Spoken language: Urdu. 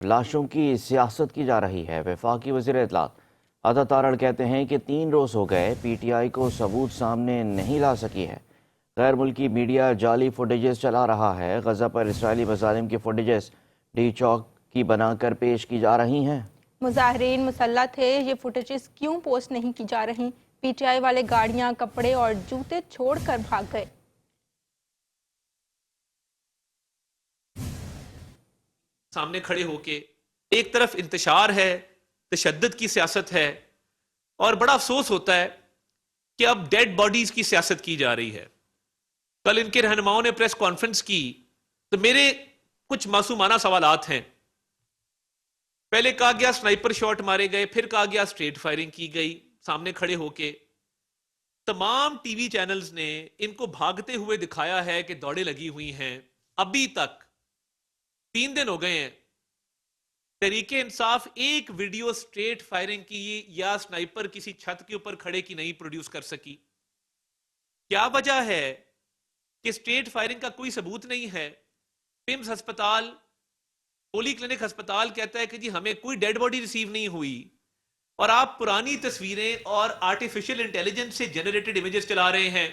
لاشوں کی سیاست کی جا رہی ہے۔ وفاقی وزیر اطلاعات عطا تارڑ کہتے ہیں کہ 3 روز ہو گئے پی ٹی آئی کو ثبوت سامنے نہیں لا سکی ہے۔ غیر ملکی میڈیا جعلی فوٹیجز چلا رہا ہے۔ غزہ پر اسرائیلی مظالم کی فوٹیجز ڈی چوک کی بنا کر پیش کی جا رہی ہیں۔ مظاہرین مسلح تھے، یہ فوٹیجز کیوں پوسٹ نہیں کی جا رہی؟ پی ٹی آئی والے گاڑیاں، کپڑے اور جوتے چھوڑ کر بھاگ گئے۔ سامنے کھڑے ہو کے ایک طرف انتشار ہے، تشدد کی سیاست ہے، اور بڑا افسوس ہوتا ہے کہ اب ڈیڈ باڈیز کی سیاست کی جا رہی ہے۔ کل ان کے رہنماؤں نے پریس کانفرنس کی تو میرے کچھ معصومانہ سوالات ہیں۔ پہلے کہا گیا سنائپر شاٹ مارے گئے، پھر کہا گیا اسٹریٹ فائرنگ کی گئی سامنے کھڑے ہو کے۔ تمام ٹی وی چینلز نے ان کو بھاگتے ہوئے دکھایا ہے کہ دوڑیں لگی ہوئی ہیں۔ ابھی تک 3 دن ہو گئے ہیں، تحریک انصاف ایک ویڈیو اسٹریٹ فائرنگ کی یا سنائپر کسی چھت کے اوپر کھڑے کی نہیں پروڈیوس کر سکی۔ کیا وجہ ہے کہ اسٹریٹ فائرنگ کا کوئی ثبوت نہیں ہے؟ پمز ہسپتال، پولی کلینک ہسپتال کہتا ہے کہ جی ہمیں کوئی ڈیڈ باڈی ریسیو نہیں ہوئی، اور آپ پرانی تصویریں اور آرٹیفیشل انٹیلیجنس سے جنریٹڈ امیجز چلا رہے ہیں۔